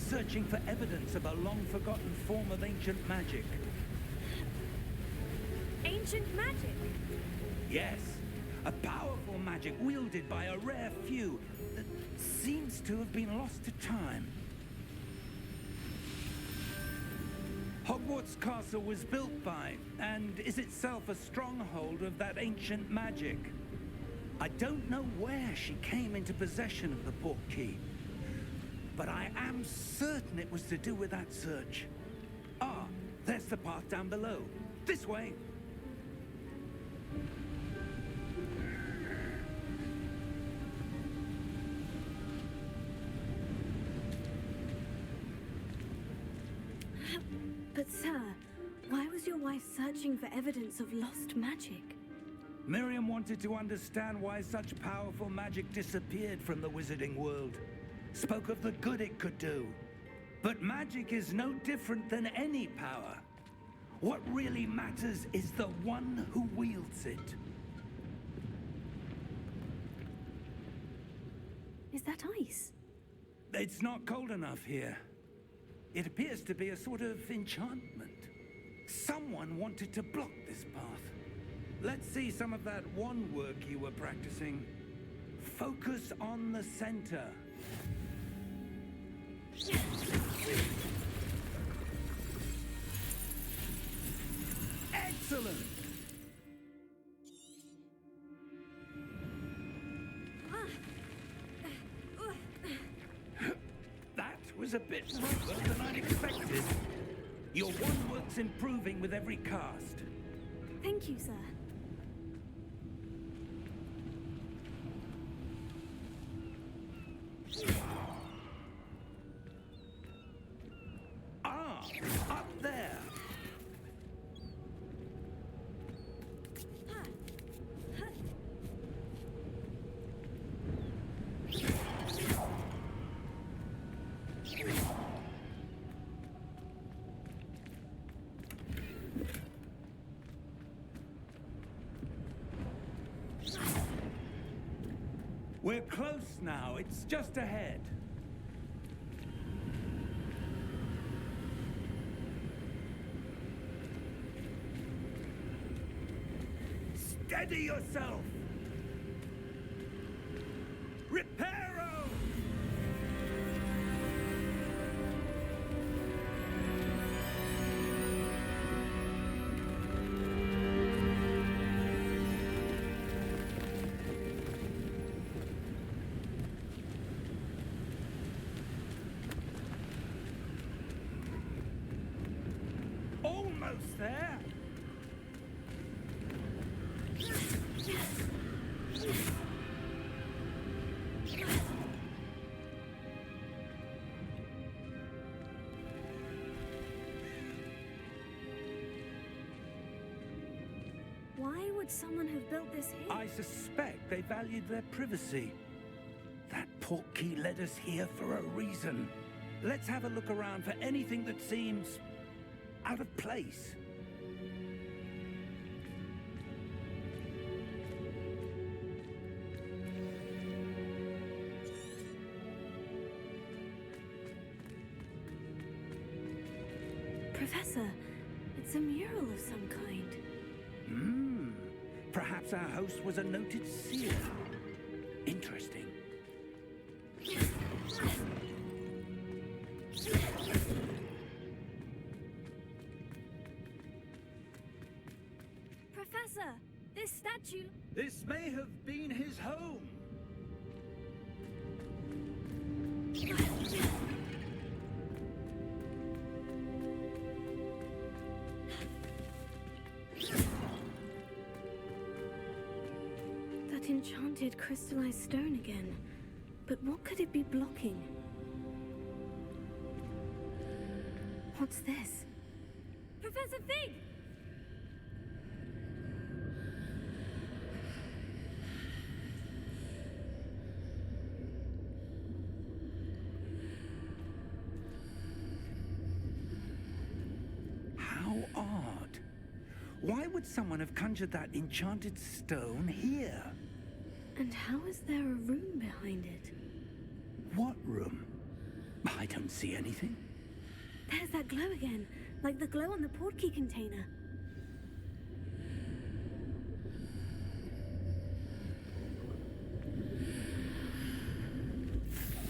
searching for evidence of a long-forgotten form of ancient magic. Ancient magic? Yes, a powerful magic wielded by a rare few that seems to have been lost to time. Hogwarts Castle was built by, and is itself a stronghold of that ancient magic. I don't know where she came into possession of the portkey, but I am certain it was to do with that search. Ah, there's the path down below. This way. But sir, why was your wife searching for evidence of lost magic? Miriam wanted to understand why such powerful magic disappeared from the wizarding world. Spoke of the good it could do. But magic is no different than any power. What really matters is the one who wields it. Is that ice? It's not cold enough here. It appears to be a sort of enchantment. Someone wanted to block this path. Let's see some of that wand work you were practicing. Focus on the center. Excellent! That was a bit rougher than I'd expected. Your wand work's improving with every cast. Thank you, sir. Ah, up there. We're close now. It's just ahead. Steady yourself! Reparo! Almost there. Why would someone have built this here? I suspect they valued their privacy. That portkey led us here for a reason. Let's have a look around for anything that seems out of place. Professor, it's a mural of some kind. Perhaps our host was a noted seer. Interesting. Professor, this statue... This may have been his home. That enchanted crystallized stone again. But what could it be blocking? What's this? Professor Fig! How odd. Why would someone have conjured that enchanted stone here? And how is there a room behind it? What room? I don't see anything. There's that glow again, like the glow on the portkey container.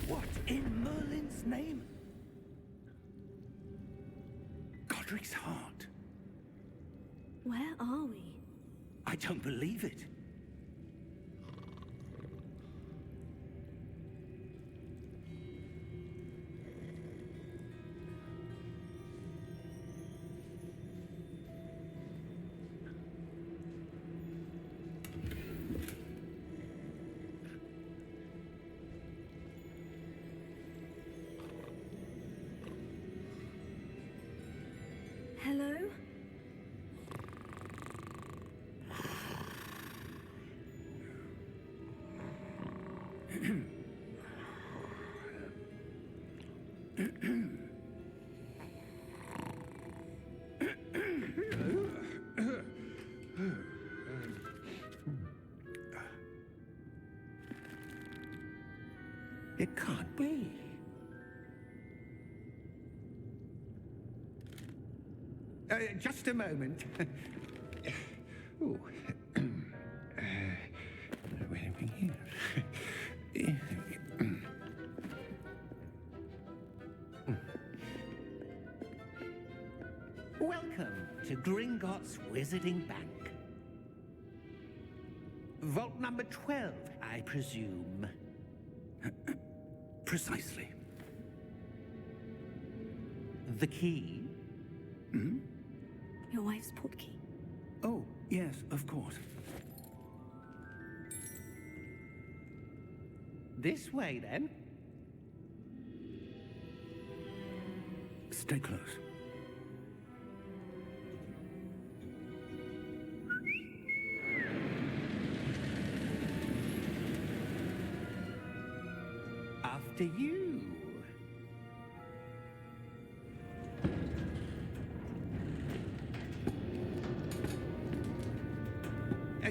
What in Merlin's name? Godric's heart. Where are we? I don't believe it. Hello? It can't be. Just a moment. Ooh. Wait a minute here. Welcome to Gringotts Wizarding Bank. Vault number 12, I presume. Precisely. The key? Hmm? Your wife's portkey. Oh, yes, of course. This way, then. Stay close. After you.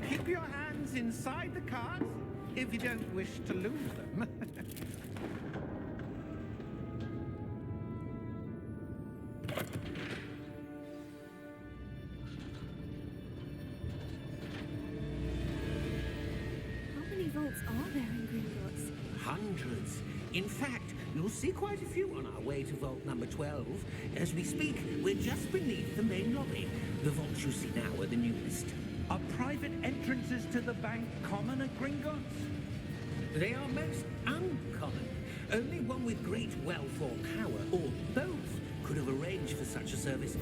Keep your hands inside the cards if you don't wish to lose them. How many vaults are there in Gringotts? Hundreds. In fact, you'll see quite a few on our way to vault number 12. As we speak, we're just beneath the main lobby. The vaults you see now are the newest. Are private entrances to the bank common at Gringotts? They are most uncommon. Only one with great wealth or power, or both, could have arranged for such a service.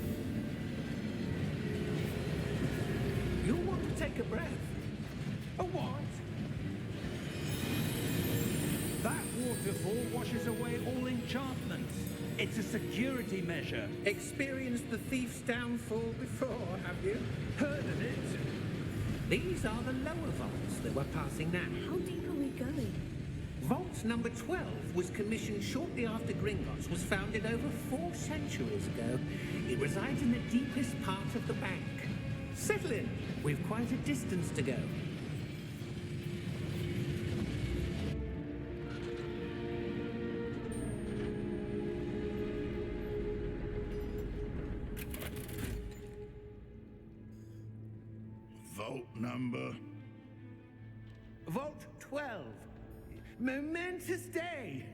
You'll want to take a breath. A what? That waterfall washes away all enchantments. It's a security measure. Experienced the thief's downfall before, have you? Heard of it? These are the lower vaults that we're passing now. How deep are we going? Vault number 12 was commissioned shortly after Gringotts was founded over 4 centuries ago. It resides in the deepest part of the bank. Settle in. We've quite a distance to go. Vault number. Vault 12. Momentous day.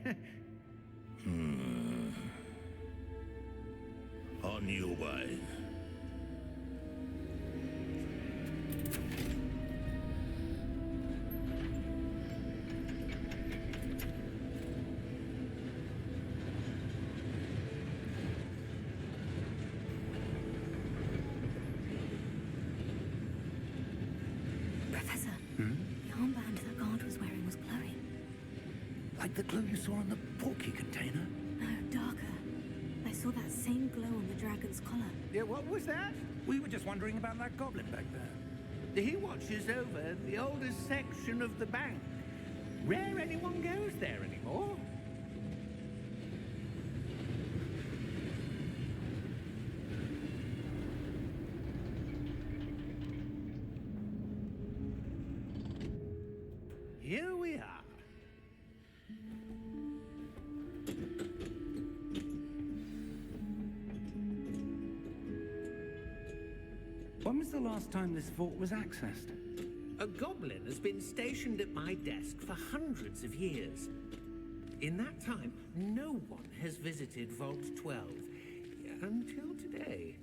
On your way. Professor, the armband the guard was wearing was glowing. Like the glow you saw on the portkey container? No, darker. I saw that same glow on the dragon's collar. Yeah, what was that? We were just wondering about that goblin back there. He watches over the oldest section of the bank. Rare anyone goes there anymore. Here we are. When was the last time this vault was accessed? A goblin has been stationed at my desk for hundreds of years. In that time, no one has visited Vault 12 until today.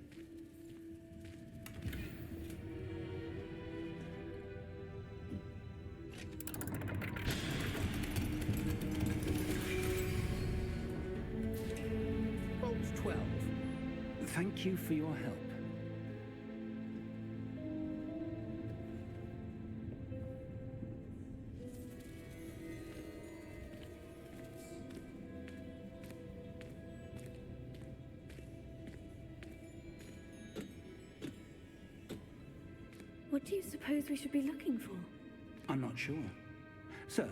Vault 12. Thank you for your help. What do you suppose we should be looking for? I'm not sure. Sir,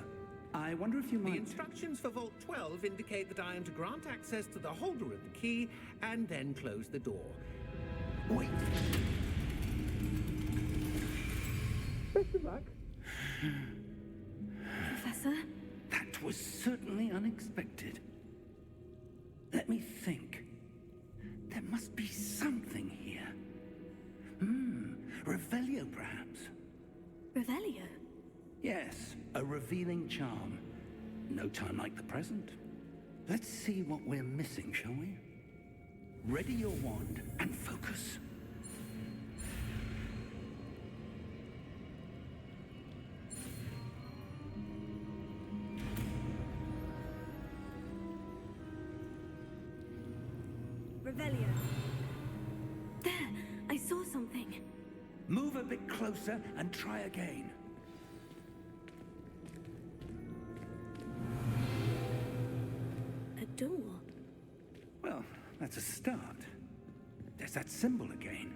I wonder if you The might... instructions for Vault 12 indicate that I am to grant access to the holder of the key and then close the door. Wait! Best of luck. Professor? That was certainly unexpected. Let me think. There must be something here. Revelio, perhaps? Revelio? Yes, a revealing charm. No time like the present. Let's see what we're missing, shall we? Ready your wand and focus. Revelio. There! I saw something. Move a bit closer and try again. A door. Well, that's a start. There's that symbol again.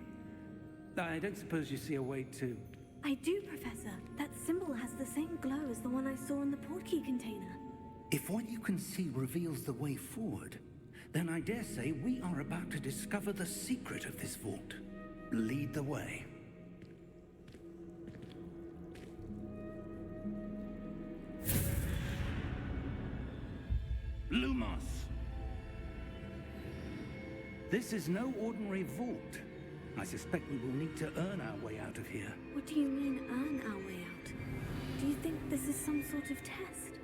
I don't suppose you see a way to... I do, Professor. That symbol has the same glow as the one I saw in the portkey container. If what you can see reveals the way forward, then I dare say we are about to discover the secret of this vault. Lead the way. Lumos! This is no ordinary vault. I suspect we will need to earn our way out of here. What do you mean, earn our way out? Do you think this is some sort of test?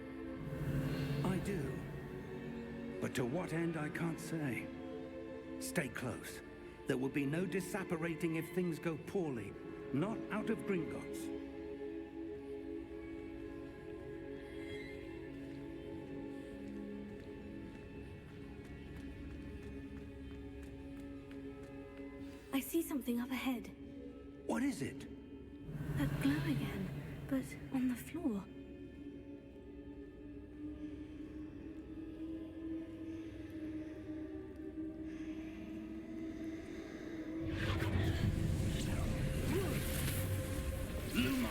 I do. But to what end, I can't say. Stay close. There will be no disapparating if things go poorly. Not out of Gringotts. I see something up ahead. What is it? That glow again, but on the floor. Lumos!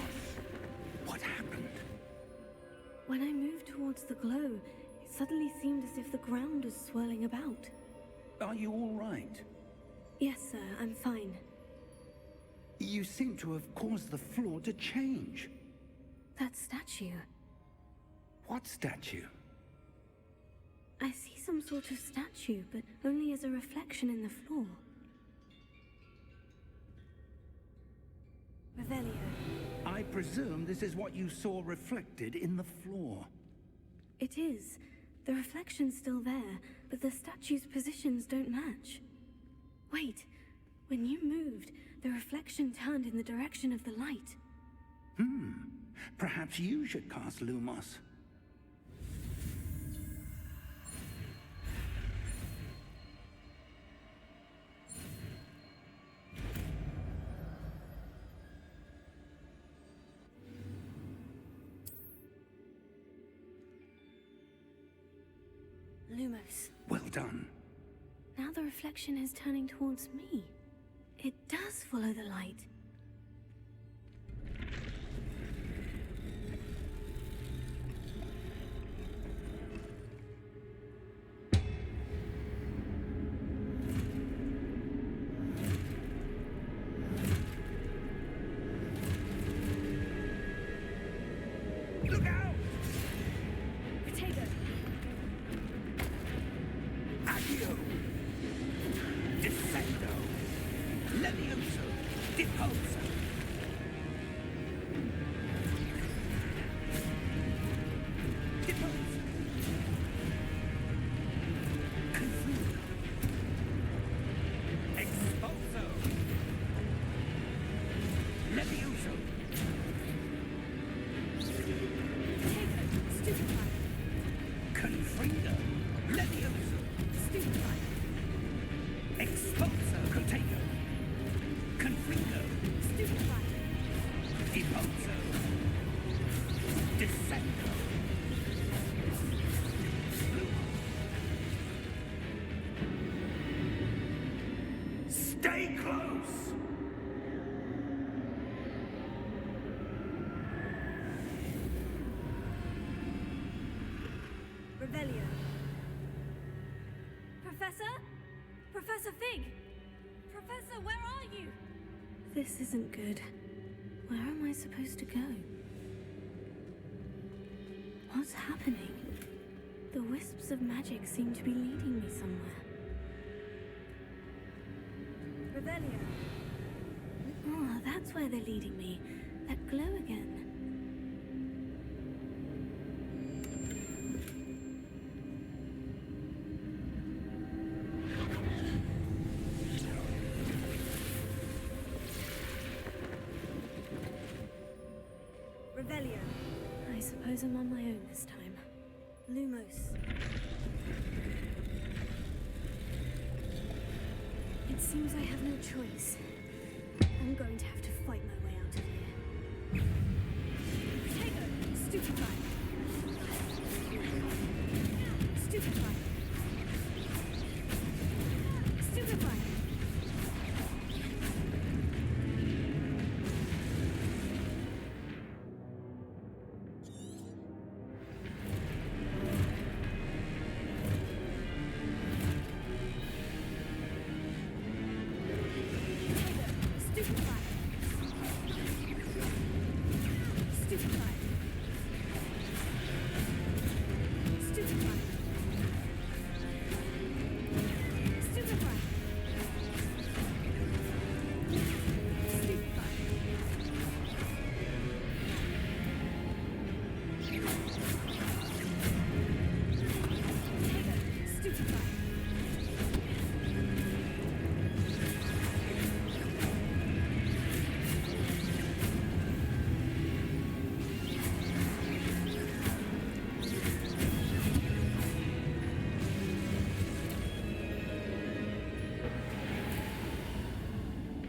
What happened? When I moved towards the glow, it suddenly seemed as if the ground was swirling about. Are you all right? Yes, sir, I'm fine. You seem to have caused the floor to change. That statue. What statue? I see some sort of statue, but only as a reflection in the floor. Revelio. I presume this is what you saw reflected in the floor. It is. The reflection's still there, but the statue's positions don't match. Wait, when you moved, the reflection turned in the direction of the light. Perhaps you should cast Lumos. Lumos. Well done. Now the reflection is turning towards me. It does follow the light. Look out! Potato. Accio! Descendo! Levioso! Depose. Depose. Confuso. Expulso. Levioso. Stupefy. Confrido. Levioso. Stupefy. Expulso. Contago. Confrido. Stupefy. Depulso. Descendo. Stay close! Revelio. Professor? Professor Fig! Professor, where are you? This isn't good. Where am I supposed to go? What's happening? The wisps of magic seem to be leading me somewhere. Revelio. Oh, that's where they're leading me. That glow again. Revelio. I suppose I'm on my own this time. Lumos. It seems I have no choice. I'm going to have to fight my way out of here. Potato! Stupefy! Stupefy! Stupefy! Stupefy! Stupefy! Stupefy! Stupefy! Stupefy! Stupefy!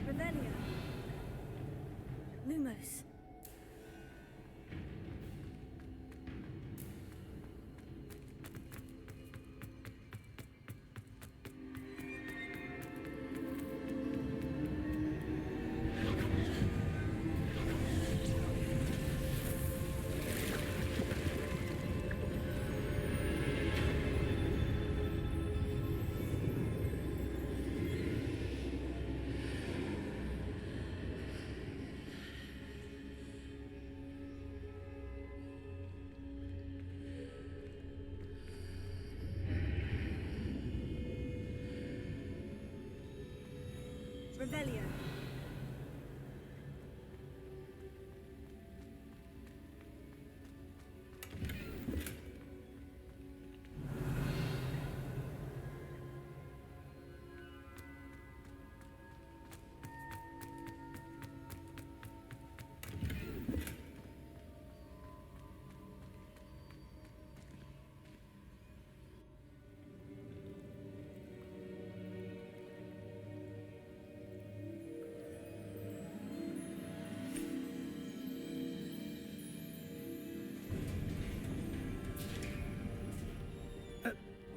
Revelio. Lumos. Revelio.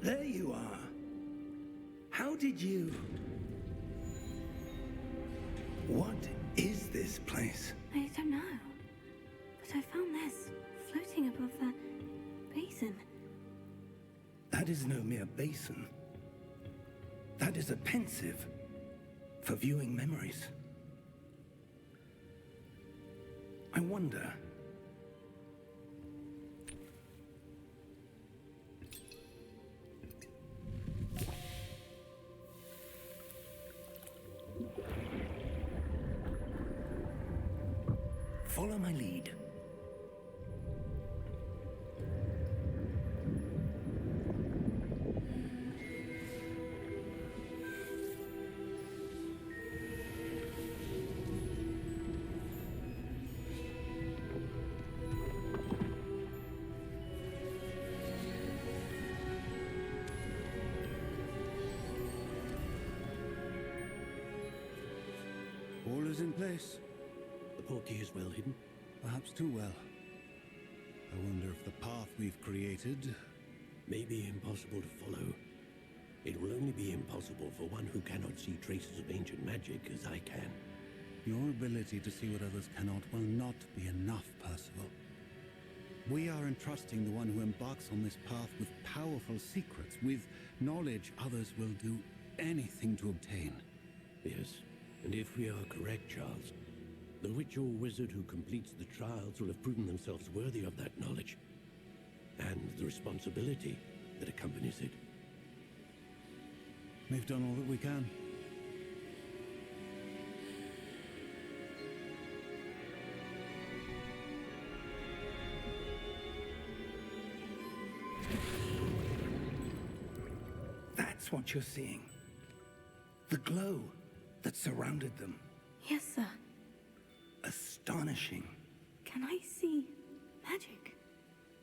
There you are. How did you... What is this place? I don't know. But I found this floating above that basin. That is no mere basin. That is a pensive for viewing memories. I wonder... Follow my lead. All is in place. The portkey is well hidden. Perhaps too well. I wonder if the path we've created... May be impossible to follow. It will only be impossible for one who cannot see traces of ancient magic as I can. Your ability to see what others cannot will not be enough, Percival. We are entrusting the one who embarks on this path with powerful secrets, with knowledge others will do anything to obtain. Yes, and if we are correct, Charles, the witch or wizard who completes the trials will have proven themselves worthy of that knowledge, and the responsibility that accompanies it. We've done all that we can. That's what you're seeing. The glow that surrounded them. Yes, sir. Astonishing. Can I see magic?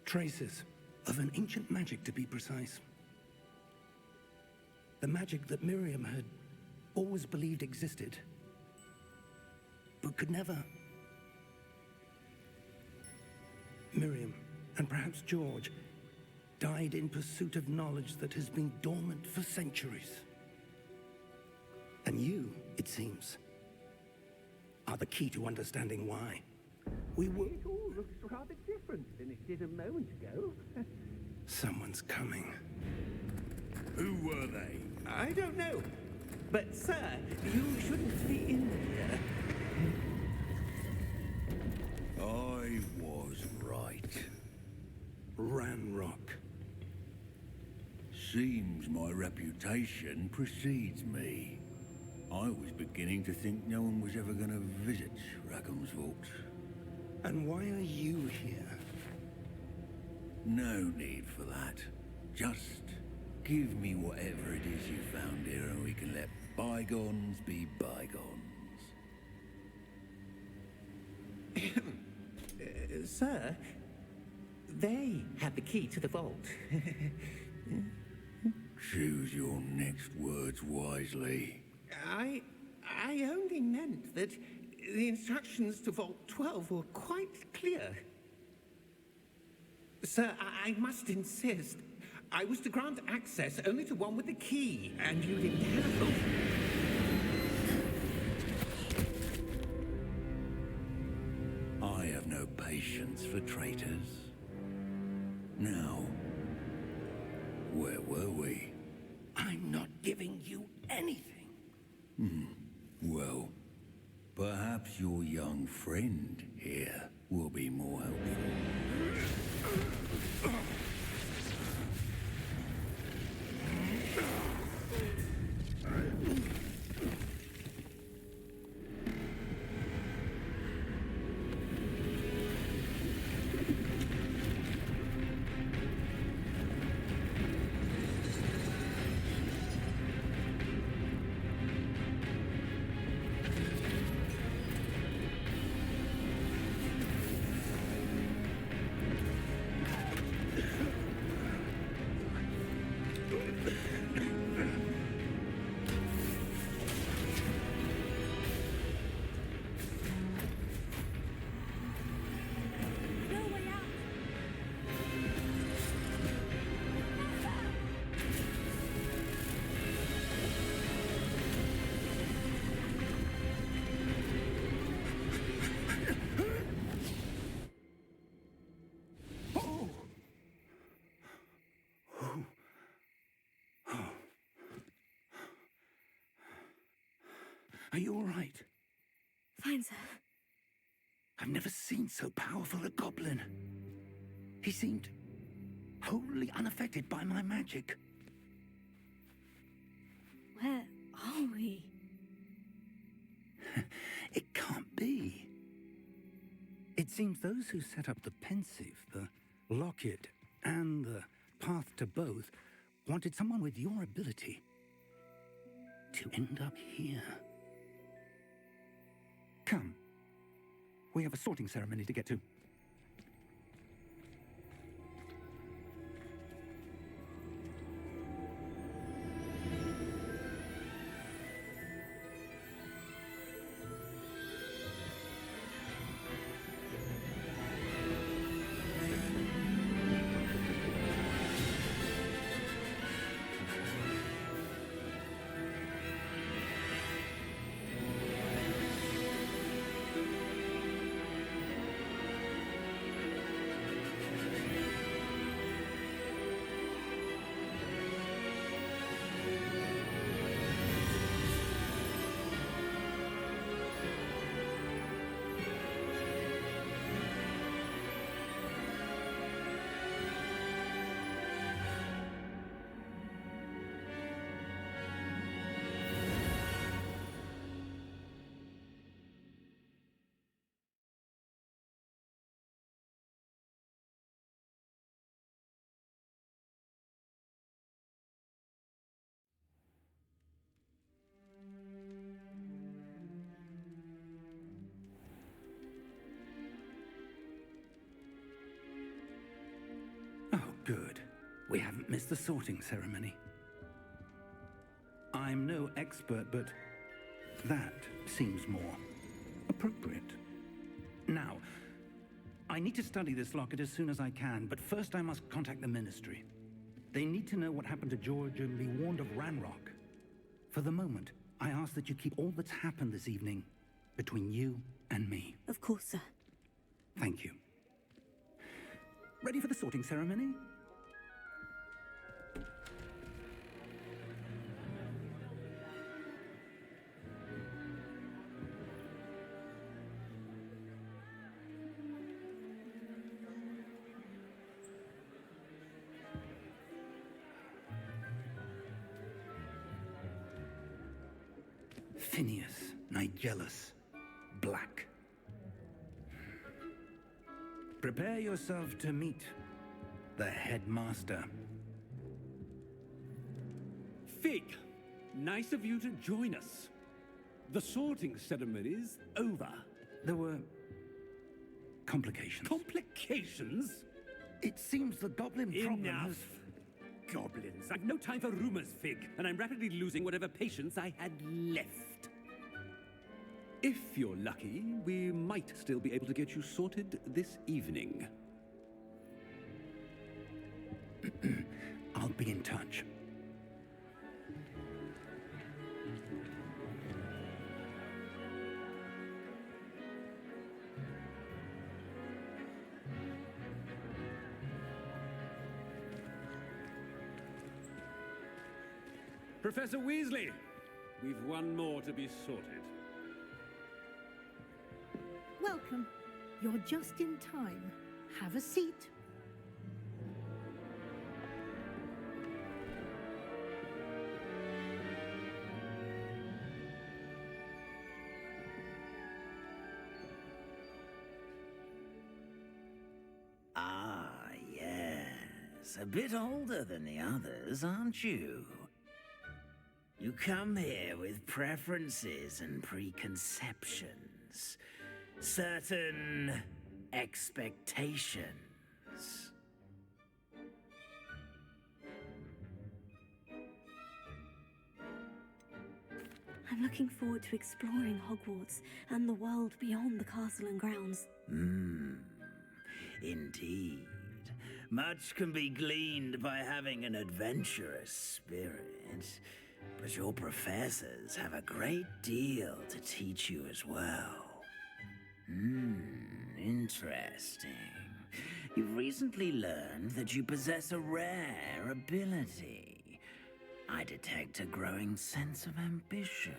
Traces of an ancient magic, to be precise. The magic that Miriam had always believed existed, but could never. Miriam, and perhaps George, died in pursuit of knowledge that has been dormant for centuries. And you, it seems, are the key to understanding why. We were... It all looks rather different than it did a moment ago. Someone's coming. Who were they? I don't know. But, sir, you shouldn't be in here. I was right. Ranrock. Seems my reputation precedes me. I was beginning to think no one was ever going to visit Rackham's vault. And why are you here? No need for that. Just give me whatever it is you found here and we can let bygones be bygones. Sir, they had the key to the vault. Choose your next words wisely. I only meant that the instructions to Vault 12 were quite clear. Sir, I must insist. I was to grant access only to one with the key, and you didn't have them. I have no patience for traitors. Now, where were we? I'm not giving you anything. Well, perhaps your young friend here will be more helpful. Are you all right? Fine, sir. I've never seen so powerful a goblin. He seemed wholly unaffected by my magic. Where are we? It can't be. seems those who set up the pensive, the locket, and the path to both wanted someone with your ability to end up here. Come. We have a sorting ceremony to get to. Oh, good. We haven't missed the sorting ceremony. I'm no expert, but that seems more appropriate. Now, I need to study this locket as soon as I can, but first I must contact the Ministry. They need to know what happened to George and be warned of Ranrock. For the moment, I ask that you keep all that's happened this evening between you and me. Of course, sir. Thank you. Ready for the sorting ceremony? Phineas, Nigellus, Black. Prepare yourself to meet the headmaster. Fig, nice of you to join us. The sorting ceremony's over. There were complications. Complications? It seems the goblin problem Enough. has... Goblins. I've no time for rumors, Fig, and I'm rapidly losing whatever patience I had left. If you're lucky, we might still be able to get you sorted this evening. I'll be in touch. Professor Weasley, we've one more to be sorted. Welcome. You're just in time. Have a seat. Ah, yes. A bit older than the others, aren't you? You come here with preferences and preconceptions. Certain expectations. I'm looking forward to exploring Hogwarts and the world beyond the castle and grounds. Indeed. Much can be gleaned by having an adventurous spirit, but your professors have a great deal to teach you as well. Interesting. You've recently learned that you possess a rare ability. I detect a growing sense of ambition,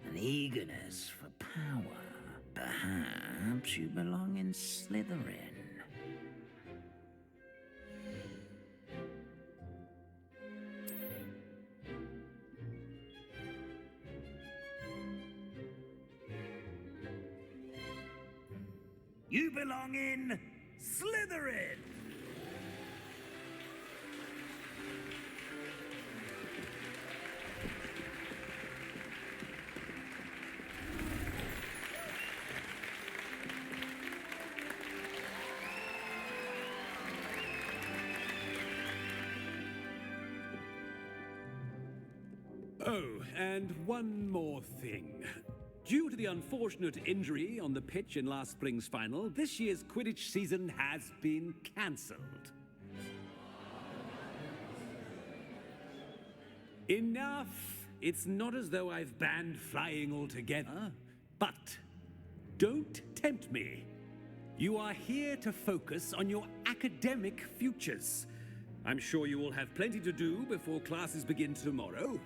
an eagerness for power. Perhaps you belong in Slytherin. You belong in Slytherin! Oh, and one more thing. Due to the unfortunate injury on the pitch in last spring's final, this year's Quidditch season has been cancelled. Enough! It's not as though I've banned flying altogether. But don't tempt me. You are here to focus on your academic futures. I'm sure you will have plenty to do before classes begin tomorrow.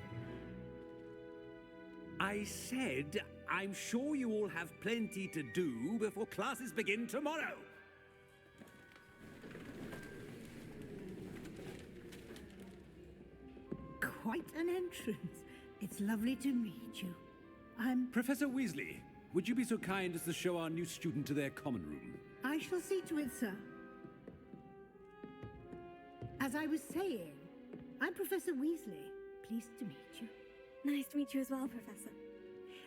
I said, I'm sure you all have plenty to do before classes begin tomorrow. Quite an entrance. It's lovely to meet you. Professor Weasley, would you be so kind as to show our new student to their common room? I shall see to it, sir. As I was saying, I'm Professor Weasley. Pleased to meet you. Nice to meet you as well, Professor.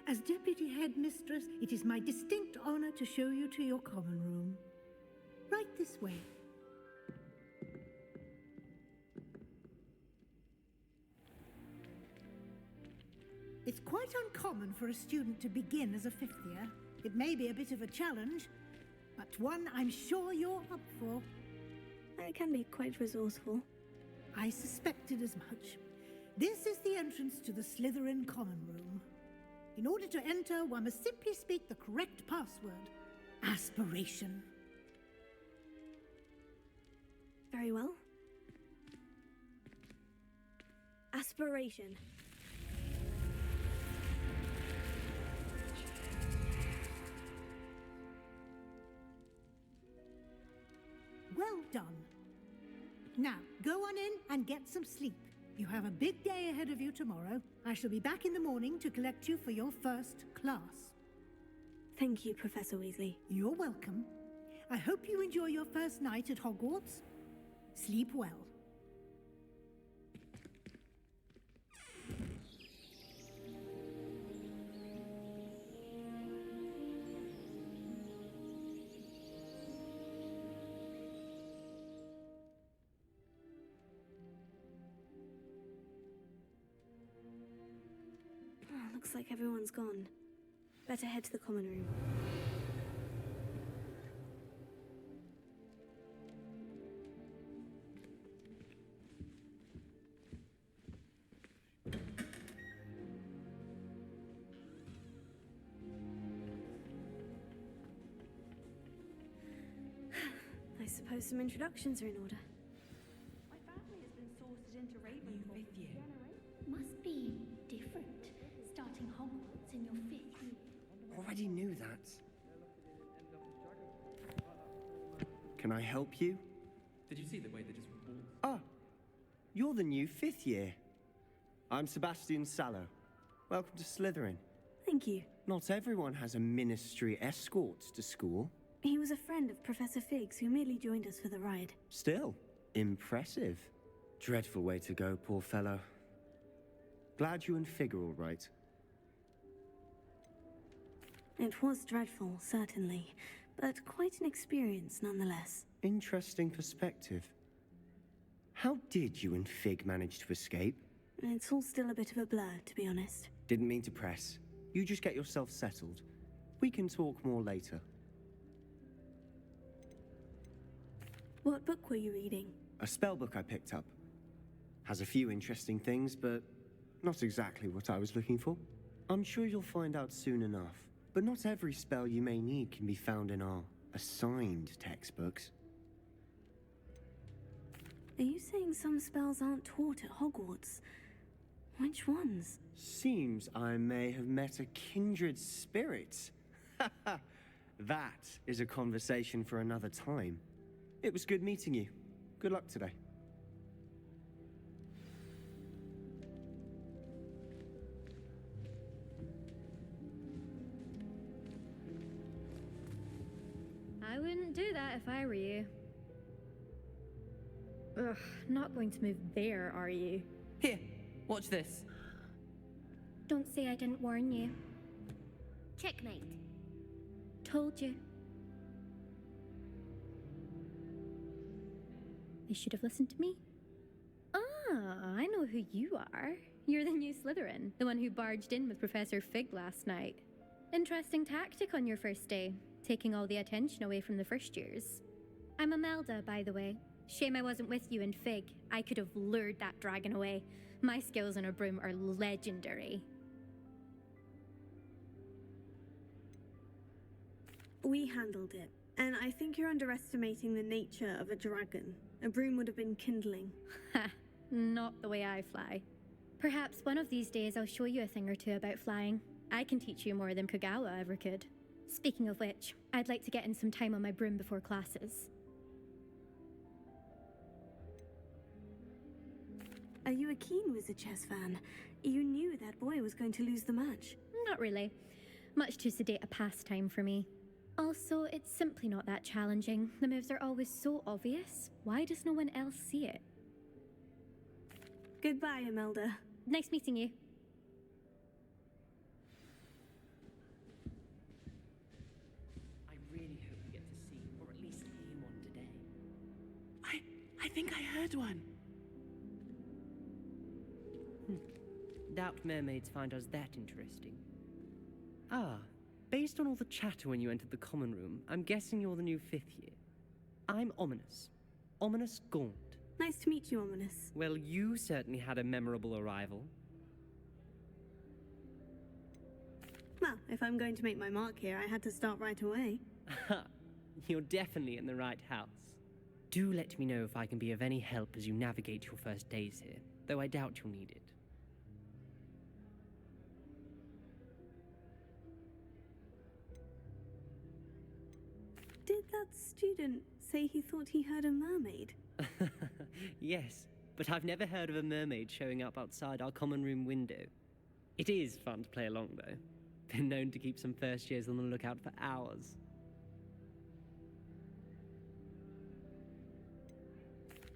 As Deputy Headmistress, it is my distinct honor to show you to your common room. Right this way. It's quite uncommon for a student to begin as a fifth year. It may be a bit of a challenge, but one I'm sure you're up for. I can be quite resourceful. I suspected as much. This is the entrance to the Slytherin common room. In order to enter, one must simply speak the correct password. Aspiration. Very well. Aspiration. Well done. Now, go on in and get some sleep. You have a big day ahead of you tomorrow. I shall be back in the morning to collect you for your first class. Thank you, Professor Weasley. You're welcome. I hope you enjoy your first night at Hogwarts. Sleep well. Looks like everyone's gone. Better head to the common room. I suppose some introductions are in order. My family has been sorted into Ravenclaw. New fifth year. Must be different. Starting Hogwarts in your fifth year. Already knew that. Can I help you? Did you see the way they just walked? Ah, you're the new fifth year. I'm Sebastian Sallow. Welcome to Slytherin. Thank you. Not everyone has a ministry escort to school. He was a friend of Professor Fig's who merely joined us for the ride. Still, impressive. Dreadful way to go, poor fellow. Glad you and Fig are all right. It was dreadful, certainly, but quite an experience nonetheless. Interesting perspective. How did you and Fig manage to escape? It's all still a bit of a blur, to be honest. Didn't mean to press. You just get yourself settled. We can talk more later. What book were you reading? A spell book I picked up. Has a few interesting things, but not exactly what I was looking for. I'm sure you'll find out soon enough. But not every spell you may need can be found in our assigned textbooks. Are you saying some spells aren't taught at Hogwarts? Which ones? Seems I may have met a kindred spirit. That is a conversation for another time. It was good meeting you. Good luck today. I wouldn't do that if I were you. Ugh, not going to move there, are you? Here, watch this. Don't say I didn't warn you. Checkmate. Told you. They should have listened to me. Ah, I know who you are. You're the new Slytherin, the one who barged in with Professor Fig last night. Interesting tactic on your first day, taking all the attention away from the first years. I'm Imelda, by the way. Shame I wasn't with you in Fig. I could have lured that dragon away. My skills on a broom are legendary. We handled it, and I think you're underestimating the nature of a dragon. A broom would have been kindling. Ha, not the way I fly. Perhaps one of these days I'll show you a thing or two about flying. I can teach you more than Kagawa ever could. Speaking of which, I'd like to get in some time on my broom before classes. Are you a keen Wizard Chess fan? You knew that boy was going to lose the match. Not really. Much too sedate a pastime for me. Also, it's simply not that challenging. The moves are always so obvious. Why does no one else see it? Goodbye, Imelda. Nice meeting you. I really hope we get to see, or at least hear one today. I think I heard one. Doubt mermaids find us that interesting. Ah, based on all the chatter when you entered the common room, I'm guessing you're the new 5th year. I'm Ominous. Ominous Gaunt. Nice to meet you, Ominous. Well, you certainly had a memorable arrival. Well, if I'm going to make my mark here, I had to start right away. You're definitely in the right house. Do let me know if I can be of any help as you navigate your first days here, though I doubt you'll need it. Did that student say he thought he heard a mermaid? Yes, but I've never heard of a mermaid showing up outside our common room window. It is fun to play along, though. Been known to keep some first years on the lookout for hours.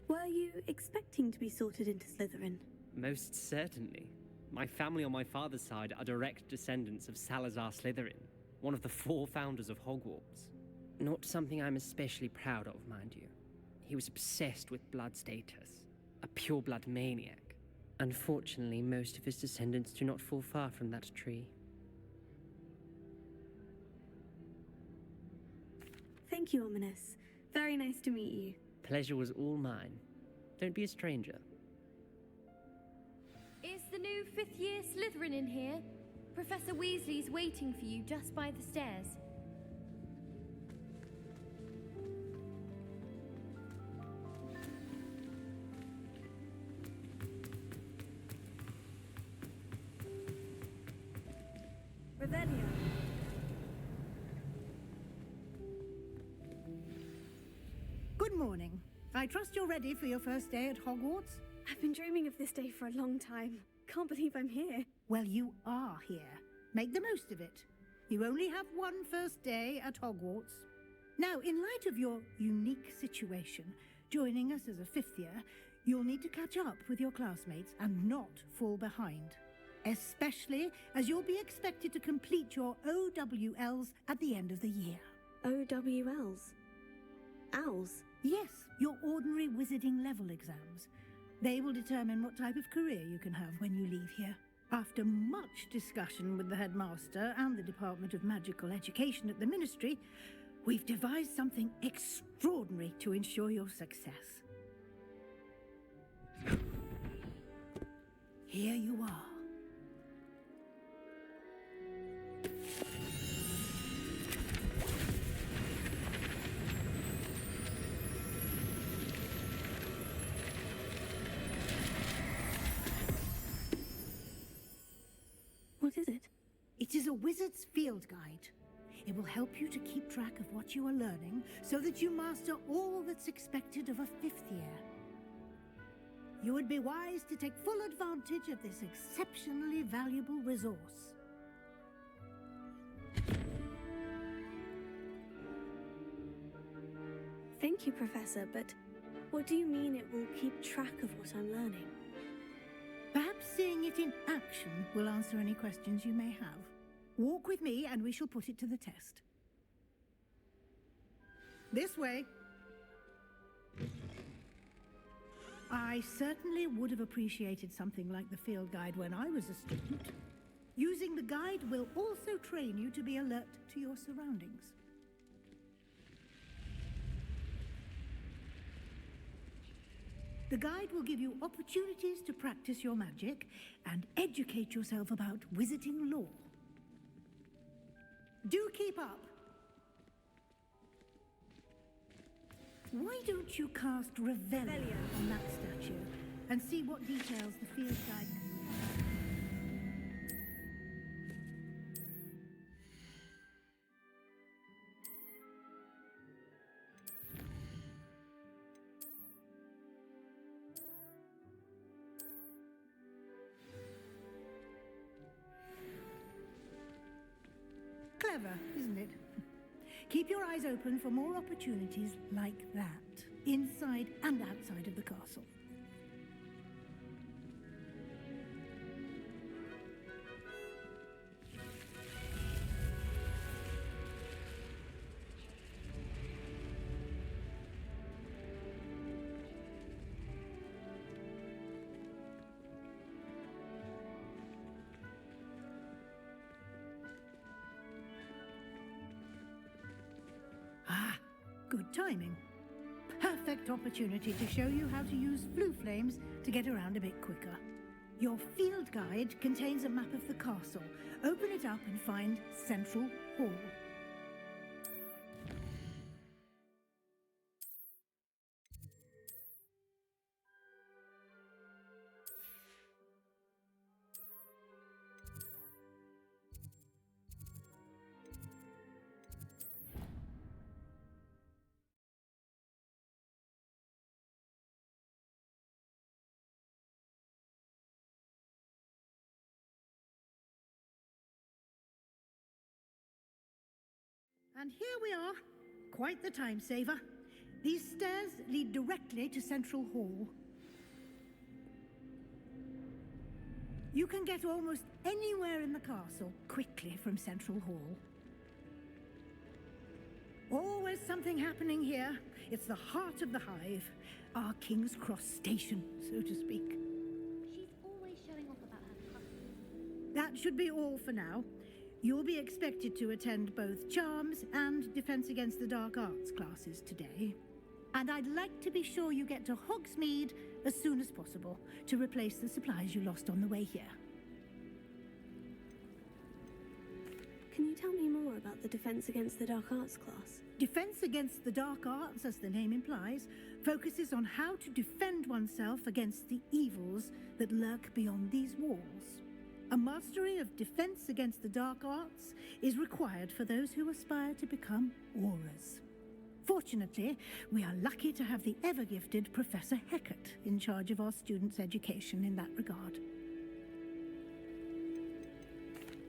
Were you expecting to be sorted into Slytherin? Most certainly. My family on my father's side are direct descendants of Salazar Slytherin, one of the 4 founders of Hogwarts. Not something I'm especially proud of, mind you. He was obsessed with blood status, a pure-blood maniac. Unfortunately, most of his descendants do not fall far from that tree. Thank you, Ominous. Very nice to meet you. Pleasure was all mine. Don't be a stranger. Is the new 5th year Slytherin in here? Professor Weasley's waiting for you just by the stairs. Revelio. Good morning. I trust you're ready for your first day at Hogwarts? I've been dreaming of this day for a long time. Can't believe I'm here. Well, you are here. Make the most of it. You only have one first day at Hogwarts. Now, in light of your unique situation, joining us as a 5th year, you'll need to catch up with your classmates and not fall behind. Especially as you'll be expected to complete your OWLs at the end of the year. OWLs? Owls? Yes, your ordinary wizarding level exams. They will determine what type of career you can have when you leave here. After much discussion with the headmaster and the Department of Magical Education at the Ministry, we've devised something extraordinary to ensure your success. Here you are. What is it? It is a wizard's field guide. It will help you to keep track of what you are learning so that you master all that's expected of a 5th year. You would be wise to take full advantage of this exceptionally valuable resource. Thank you, Professor, but what do you mean it will keep track of what I'm learning? Perhaps seeing it in action will answer any questions you may have. Walk with me and we shall put it to the test. This way. I certainly would have appreciated something like the field guide when I was a student. Using the guide will also train you to be alert to your surroundings. The guide will give you opportunities to practice your magic and educate yourself about wizarding lore. Do keep up. Why don't you cast Revelio on that statue and see what details the field guide can Clever, isn't it? Keep your eyes open for more opportunities like that, inside and outside of the castle. Good timing. Perfect opportunity to show you how to use flue flames to get around a bit quicker. Your field guide contains a map of the castle. Open it up and find Central Hall. And here we are. Quite the time saver. These stairs lead directly to Central Hall. You can get almost anywhere in the castle quickly from Central Hall. Always something happening here. It's the heart of the hive. Our King's Cross station, so to speak. She's always showing off about her customers. That should be all for now. You'll be expected to attend both Charms and Defense Against the Dark Arts classes today. And I'd like to be sure you get to Hogsmeade as soon as possible to replace the supplies you lost on the way here. Can you tell me more about the Defense Against the Dark Arts class? Defense Against the Dark Arts, as the name implies, focuses on how to defend oneself against the evils that lurk beyond these walls. A mastery of Defense Against the Dark Arts is required for those who aspire to become Aurors. Fortunately, we are lucky to have the ever-gifted Professor Hecat in charge of our students' education in that regard.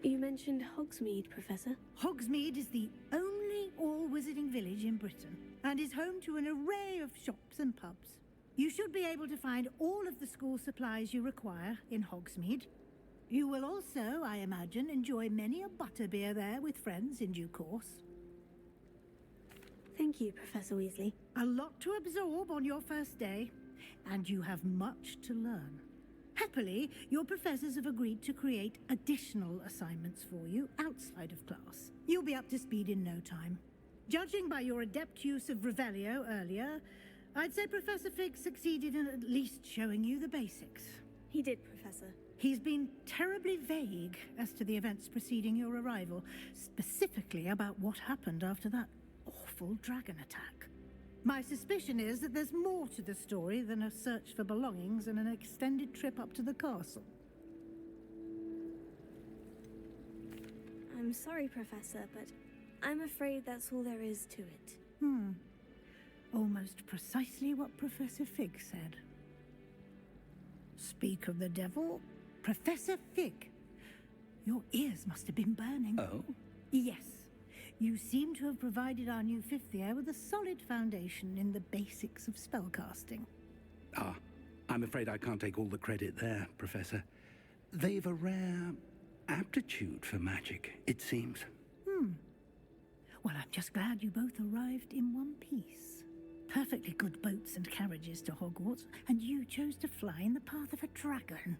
You mentioned Hogsmeade, Professor. Hogsmeade is the only all-wizarding village in Britain and is home to an array of shops and pubs. You should be able to find all of the school supplies you require in Hogsmeade. You will also, I imagine, enjoy many a butterbeer there with friends in due course. Thank you, Professor Weasley. A lot to absorb on your first day, and you have much to learn. Happily, your professors have agreed to create additional assignments for you outside of class. You'll be up to speed in no time. Judging by your adept use of Revelio earlier, I'd say Professor Fig succeeded in at least showing you the basics. He did, Professor. He's been terribly vague as to the events preceding your arrival, specifically about what happened after that awful dragon attack. My suspicion is that there's more to the story than a search for belongings and an extended trip up to the castle. I'm sorry, Professor, but I'm afraid that's all there is to it. Almost precisely what Professor Fig said. Speak of the devil, Professor Fig. Your ears must have been burning. Oh? Yes. You seem to have provided our new fifth year with a solid foundation in the basics of spellcasting. Ah, I'm afraid I can't take all the credit there, Professor. They've a rare aptitude for magic, it seems. Well, I'm just glad you both arrived in one piece. Perfectly good boats and carriages to Hogwarts, and you chose to fly in the path of a dragon.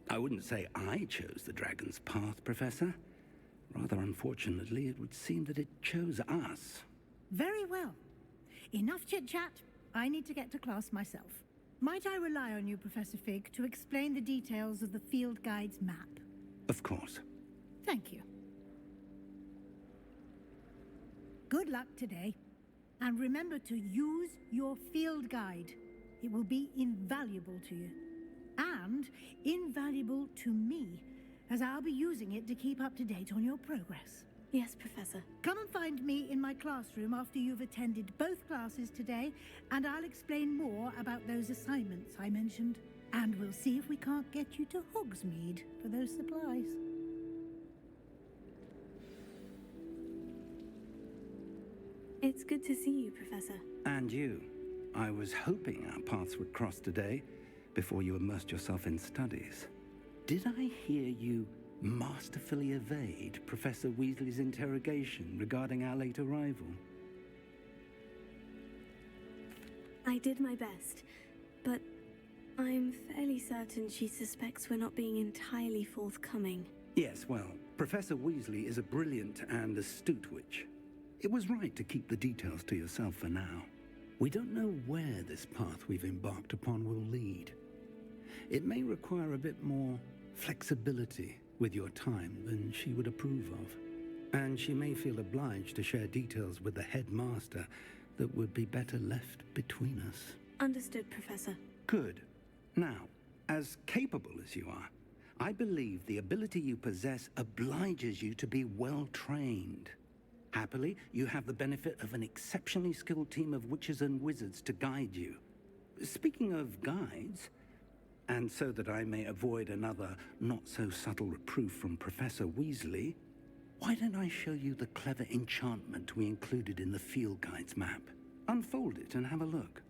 I wouldn't say I chose the dragon's path, Professor. Rather unfortunately, it would seem that it chose us. Very well. Enough chit-chat. I need to get to class myself. Might I rely on you, Professor Fig, to explain the details of the field guide's map? Of course. Thank you. Good luck today. And remember to use your field guide. It will be invaluable to you. And invaluable to me, as I'll be using it to keep up to date on your progress. Yes, Professor. Come and find me in my classroom after you've attended both classes today, and I'll explain more about those assignments I mentioned. And we'll see if we can't get you to Hogsmeade for those supplies. It's good to see you, Professor. And you. I was hoping our paths would cross today, before you immersed yourself in studies. Did I hear you masterfully evade Professor Weasley's interrogation regarding our late arrival? I did my best, but I'm fairly certain she suspects we're not being entirely forthcoming. Yes, well, Professor Weasley is a brilliant and astute witch. It was right to keep the details to yourself for now. We don't know where this path we've embarked upon will lead. It may require a bit more flexibility with your time than she would approve of. And she may feel obliged to share details with the headmaster that would be better left between us. Understood, Professor. Good. Now, as capable as you are, I believe the ability you possess obliges you to be well trained. Happily, you have the benefit of an exceptionally skilled team of witches and wizards to guide you. Speaking of guides, and so that I may avoid another not-so-subtle reproof from Professor Weasley, why don't I show you the clever enchantment we included in the field guide's map? Unfold it and have a look.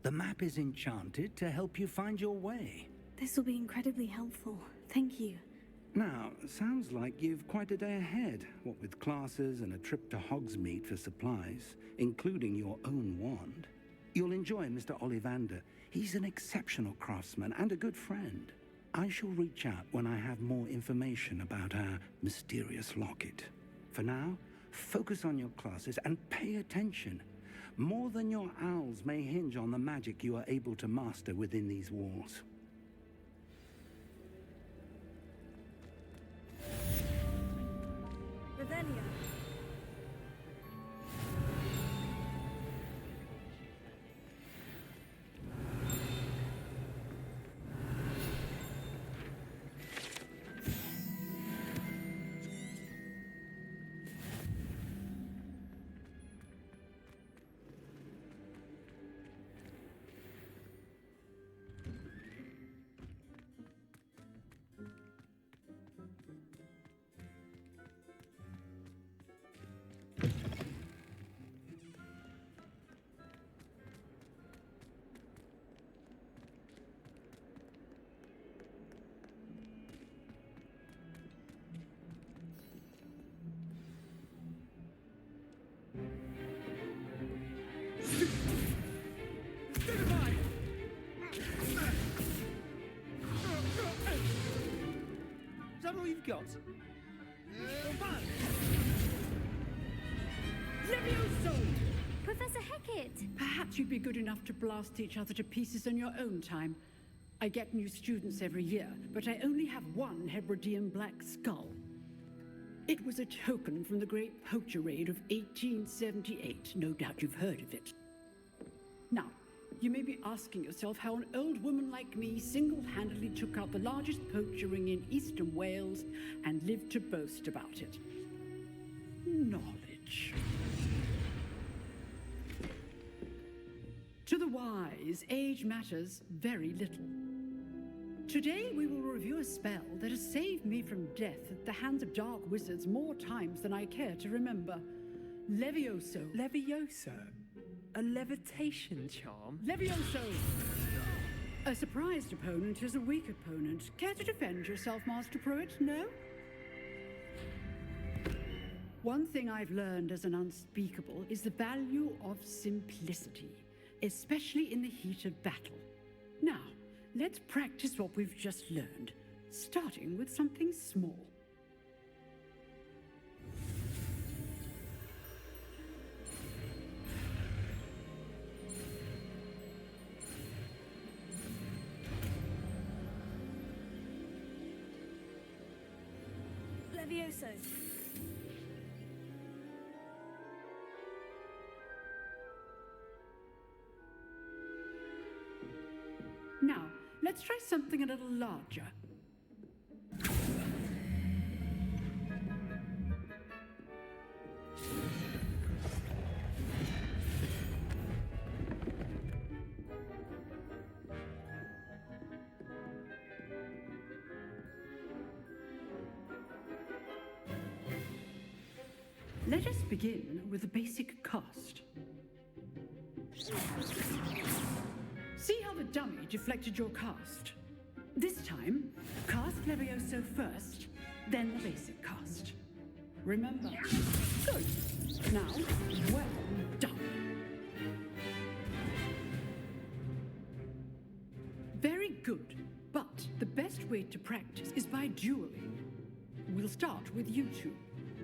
The map is enchanted to help you find your way. This will be incredibly helpful. Thank you. Now, sounds like you've quite a day ahead, what with classes and a trip to Hogsmeade for supplies, including your own wand. You'll enjoy Mr. Ollivander. He's an exceptional craftsman and a good friend. I shall reach out when I have more information about our mysterious locket. For now, focus on your classes and pay attention. More than your owls may hinge on the magic you are able to master within these walls. Revelio. Is that all you've got? Levioso! Professor Hecat! Perhaps you'd be good enough to blast each other to pieces in your own time. I get new students every year, but I only have one Hebridean black skull. It was a token from the Great Poacher Raid of 1878. No doubt you've heard of it. Now, you may be asking yourself how an old woman like me single-handedly took out the largest poacher ring in eastern Wales and lived to boast about it. Knowledge. To the wise, age matters very little. Today we will review a spell that has saved me from death at the hands of dark wizards more times than I care to remember. Levioso. Levioso? A levitation charm? Levioso! A surprised opponent is a weak opponent. Care to defend yourself, Master Pruitt? No? One thing I've learned as an unspeakable is the value of simplicity, especially in the heat of battle. Now, let's practice what we've just learned, starting with something small. Levioso. Now, let's try something a little larger. Let us begin with a basic cast. See how the dummy deflected your cast? This time, cast Levioso first, then the basic cast. Remember. Good. Now, well done. Very good, but the best way to practice is by dueling. We'll start with you two.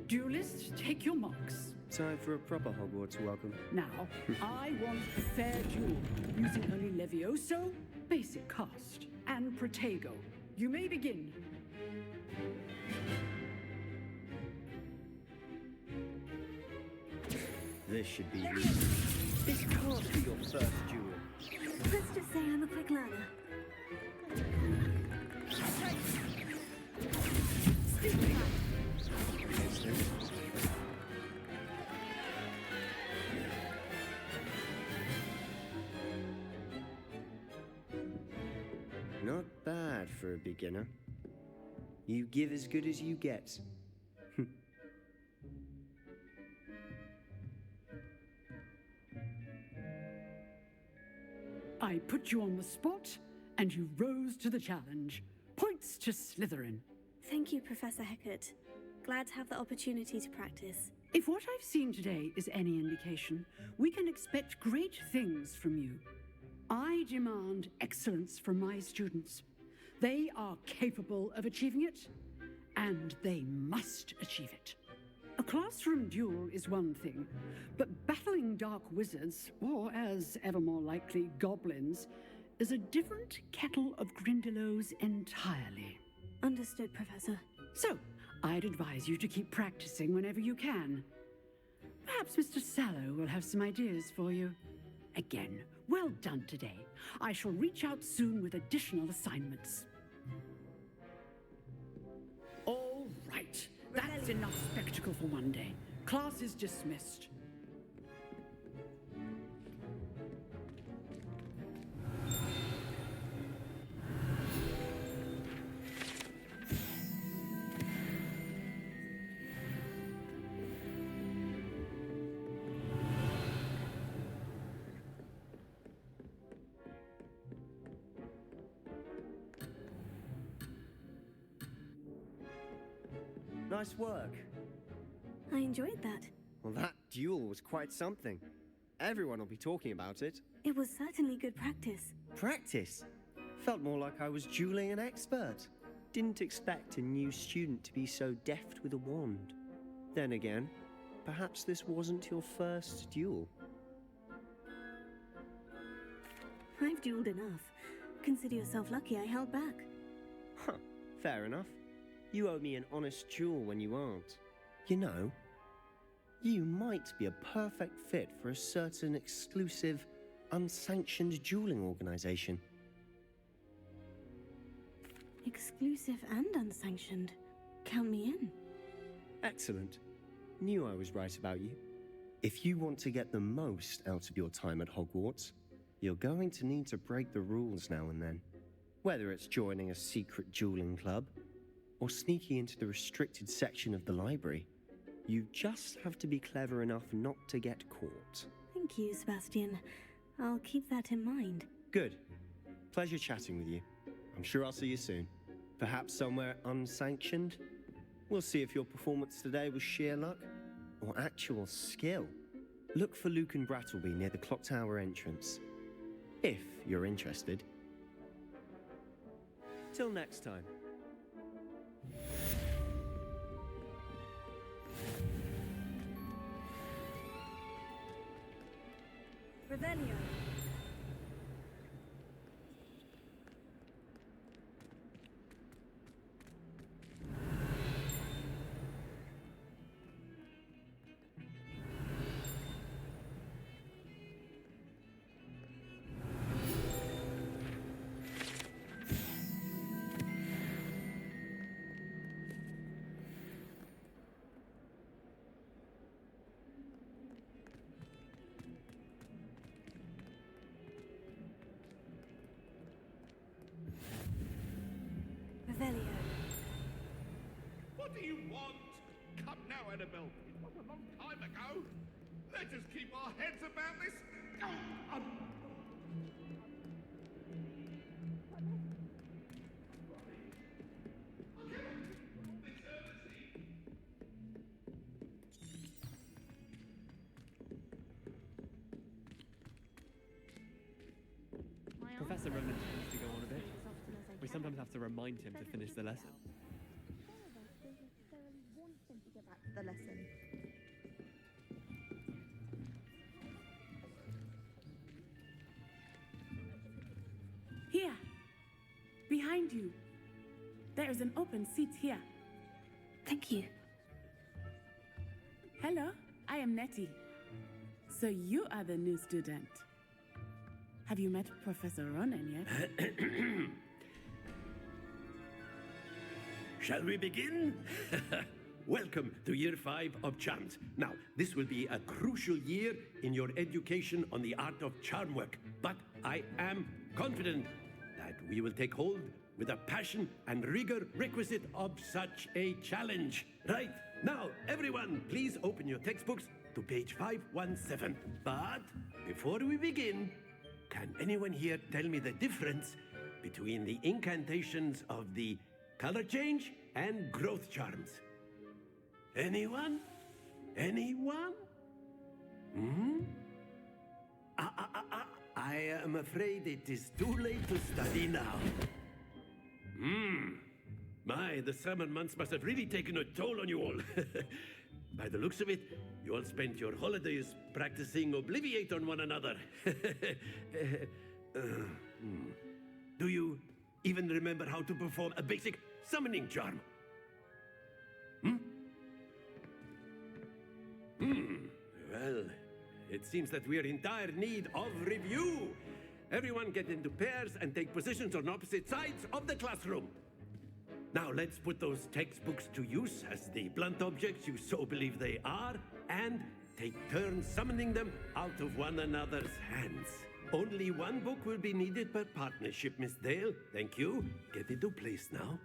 Duelists, take your marks. Time for a proper Hogwarts welcome. Now, I want a fair duel, using only Levioso, basic cast, and Protego. You may begin. This should be easy. This can't be your first duel. Let's just say I'm a quick learner. Not bad for a beginner. You give as good as you get. I put you on the spot, and you rose to the challenge. Points to Slytherin. Thank you, Professor Hecat. Glad to have the opportunity to practice. If what I've seen today is any indication, we can expect great things from you. I demand excellence from my students. They are capable of achieving it, and they must achieve it. A classroom duel is one thing, but battling dark wizards, or as ever more likely, goblins, is a different kettle of Grindylows entirely. Understood, Professor. So, I'd advise you to keep practicing whenever you can. Perhaps Mr. Sallow will have some ideas for you. Again, well done today. I shall reach out soon with additional assignments. All right. That's enough spectacle for one day. Class is dismissed. Nice work. I enjoyed that. Well, that duel was quite something. Everyone will be talking about it. It was certainly good practice. Practice? Felt more like I was dueling an expert. Didn't expect a new student to be so deft with a wand. Then again, perhaps this wasn't your first duel. I've dueled enough. Consider yourself lucky I held back. Huh, fair enough. You owe me an honest duel when you aren't. You know, you might be a perfect fit for a certain exclusive, unsanctioned dueling organization. Exclusive and unsanctioned. Count me in. Excellent. Knew I was right about you. If you want to get the most out of your time at Hogwarts, You're going to need to break the rules now and then. Whether it's joining a secret dueling club, or sneaking into the restricted section of the library, you just have to be clever enough not to get caught. Thank you, Sebastian. I'll keep that in mind. Good. Pleasure chatting with you. I'm sure I'll see you soon. Perhaps somewhere unsanctioned? We'll see if your performance today was sheer luck or actual skill. Look for Luke and Brattleby near the clock tower entrance, if you're interested. Till next time. Revelio. Revelio. What do you want? Come now, Annabelle. It was a long time ago. Let us keep our heads about this. Professor Ronan tends to go on a bit. We sometimes have to remind him to finish the lesson. The lesson. Here, behind you. There is an open seat here. Thank you. Hello, I am Nettie. So you are the new student. Have you met Professor Ronan yet? Shall we begin? Welcome to Year 5 of Charms. Now, this will be a crucial year in your education on the art of charm work, but I am confident that we will take hold with the passion and rigor requisite of such a challenge. Right, now, everyone, please open your textbooks to page 517. But before we begin, can anyone here tell me the difference between the incantations of the color change and growth charms? Anyone? Anyone? I am afraid it is too late to study now. My, the summer months must have really taken a toll on you all. By the looks of it, you all spent your holidays practicing Obliviate on one another. Do you even remember how to perform a basic summoning charm? Well, it seems that we are in dire need of review. Everyone get into pairs and take positions on opposite sides of the classroom. Now let's put those textbooks to use as the blunt objects you so believe they are, and take turns summoning them out of one another's hands. Only one book will be needed per partnership, Miss Dale. Thank you. Get into place now.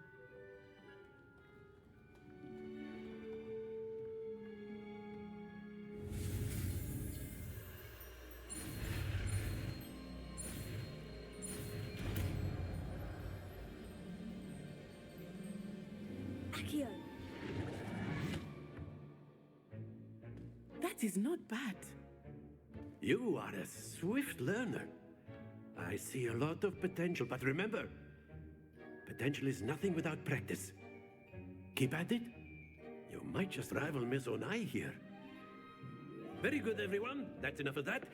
Accio. That is not bad. You are a swift learner. I see a lot of potential, but remember, potential is nothing without practice. Keep at it. You might just rival Miss Onai here. Very good, everyone. That's enough of that.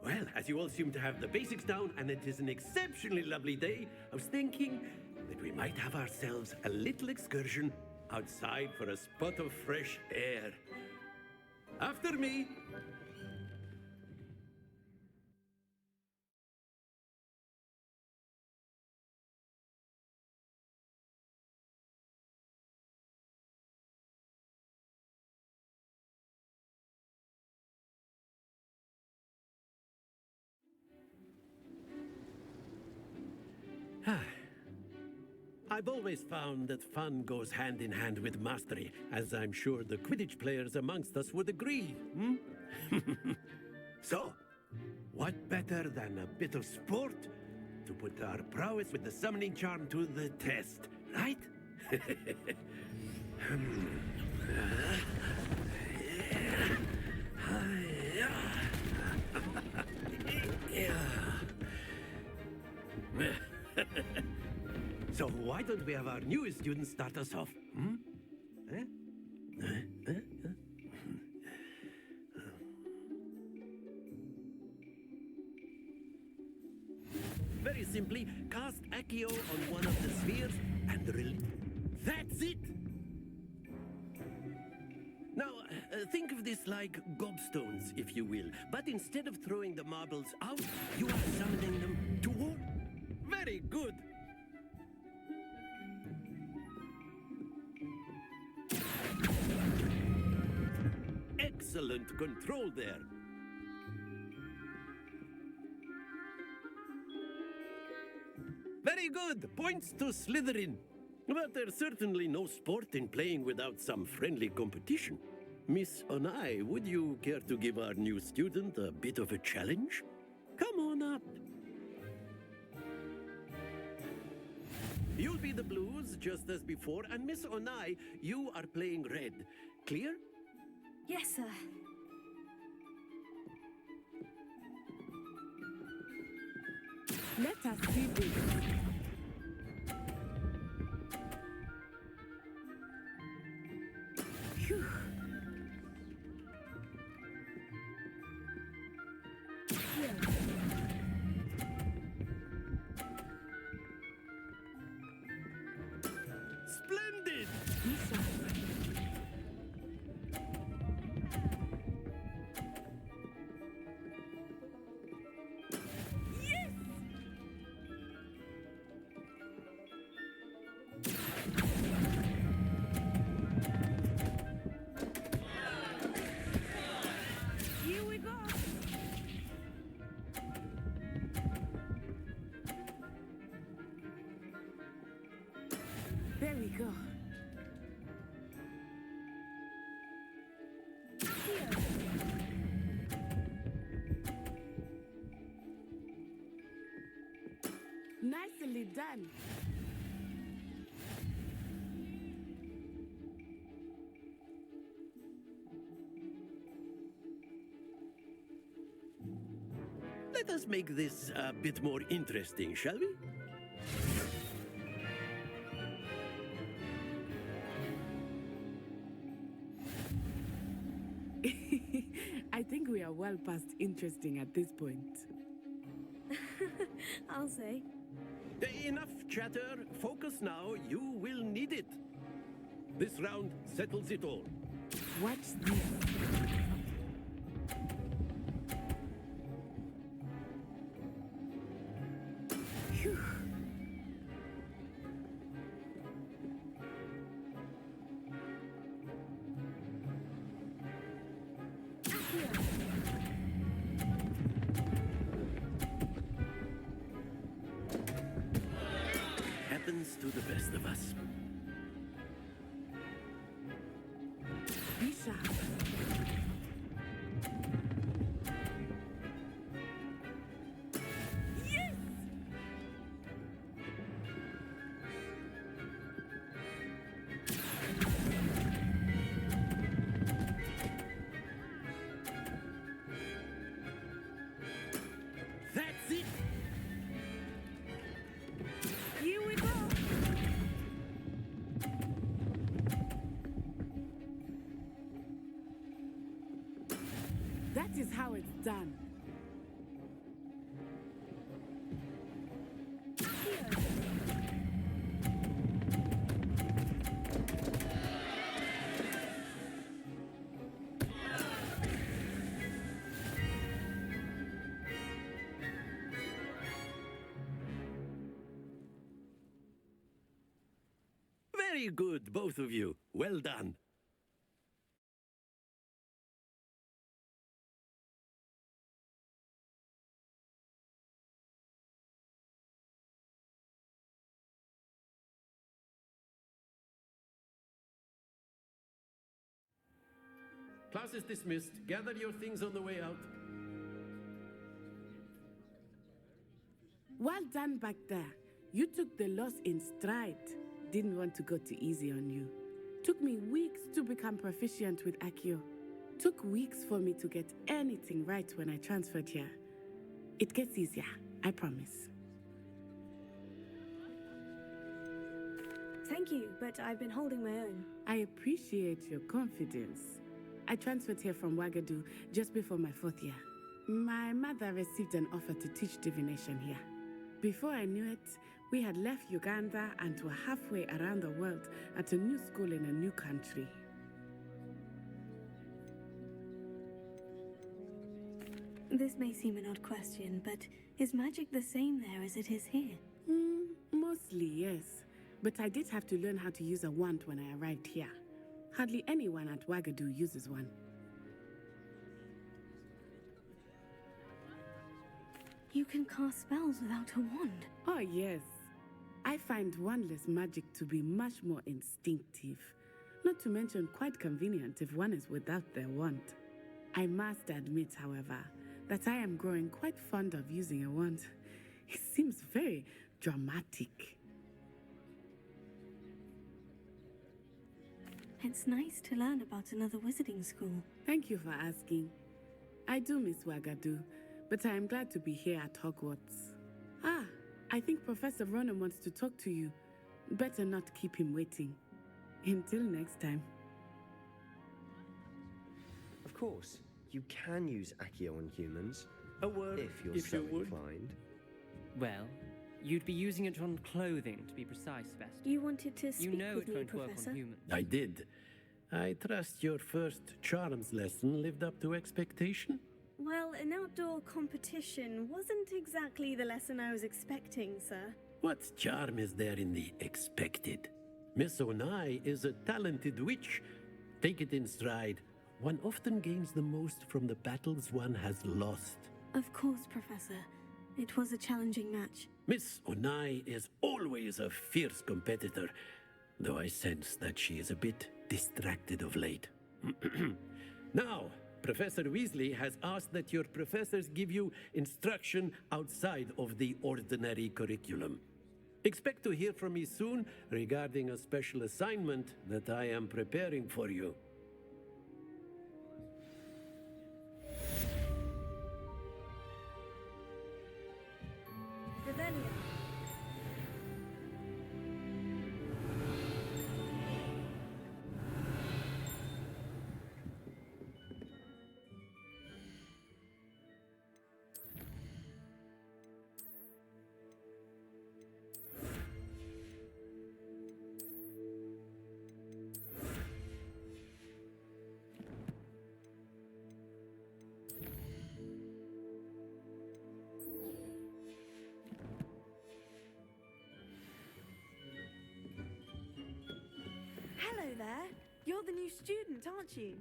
Well, as you all seem to have the basics down, and it is an exceptionally lovely day, I was thinking that we might have ourselves a little excursion outside for a spot of fresh air. After me. I've always found that fun goes hand in hand with mastery, as I'm sure the Quidditch players amongst us would agree. So, what better than a bit of sport to put our prowess with the summoning charm to the test, right? So why don't we have our newest student start us off? Eh? Very simply, cast Accio on one of the spheres and release. That's it! Now, think of this like gobstones, if you will. But instead of throwing the marbles out, you are summoning them toward. Very good! Excellent control there. Very good. Points to Slytherin. But there's certainly no sport in playing without some friendly competition. Miss Onai, would you care to give our new student a bit of a challenge? Come on up. You'll be the blues, just as before, and Miss Onai, you are playing red. Clear? Yes, sir. Let us see this. Phew. Splendid! Here we go. There we go. Nicely done. Let us make this a bit more interesting, shall we? I think we are well past interesting at this point. I'll say. Enough chatter. Focus now. You will need it. This round settles it all. Watch this. Phew. Happens to the best of us. Be sharp. Yes! That's it! Here we go. That is how it's done. Very good, both of you. Well done. Class is dismissed. Gather your things on the way out. Well done back there. You took the loss in stride. Didn't want to go too easy on you. Took me weeks to become proficient with Accio. Took weeks for me to get anything right when I transferred here. It gets easier, I promise. Thank you, but I've been holding my own. I appreciate your confidence. I transferred here from Wagadu just before my 4th year. My mother received an offer to teach divination here. Before I knew it, we had left Uganda and were halfway around the world at a new school in a new country. This may seem an odd question, but is magic the same there as it is here? Mostly, yes. But I did have to learn how to use a wand when I arrived here. Hardly anyone at Wagadu uses one. You can cast spells without a wand. Oh, yes. I find wandless magic to be much more instinctive. Not to mention quite convenient if one is without their wand. I must admit, however, that I am growing quite fond of using a wand. It seems very dramatic. It's nice to learn about another wizarding school. Thank you for asking. I do miss Wagadu, but I am glad to be here at Hogwarts. Ah, I think Professor Ronan wants to talk to you. Better not keep him waiting. Until next time. Of course, you can use Accio on humans. A word, if you're if so you would. inclined. Well, you'd be using it on clothing, to be precise, Sebastian. You wanted to speak You know with it me, won't work Professor? on humans. I did. I trust your first charms lesson lived up to expectation? Well, an outdoor competition wasn't exactly the lesson I was expecting, sir. What charm is there in the expected? Miss Onai is a talented witch. Take it in stride. One often gains the most from the battles one has lost. Of course, Professor. It was a challenging match. Miss Onai is always a fierce competitor, though I sense that she is a bit distracted of late. Now, Professor Weasley has asked that your professors give you instruction outside of the ordinary curriculum. Expect to hear from me soon regarding a special assignment that I am preparing for you. Revelio. Hello there. You're the new student, aren't you?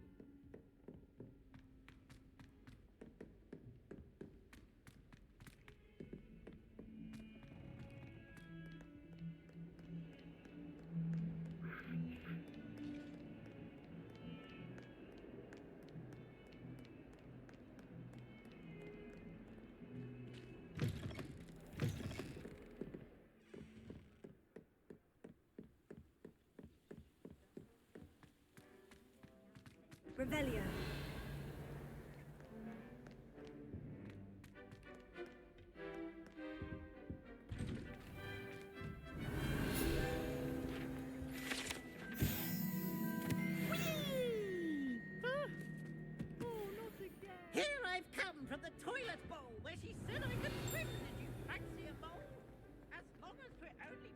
Revelio. Here I've come from the toilet bowl where she said I could swim. Did you fancy a bowl? As long as we're only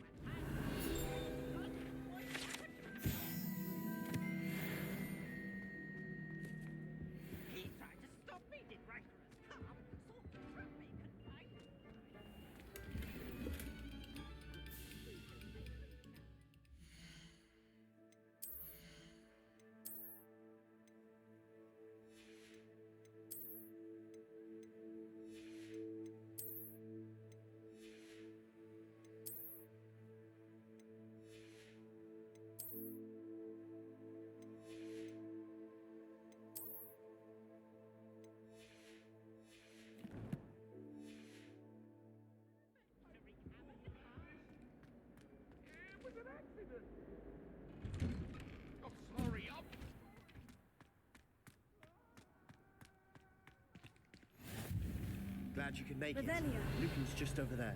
glad you could make it. Revelio. Lucan's just over there.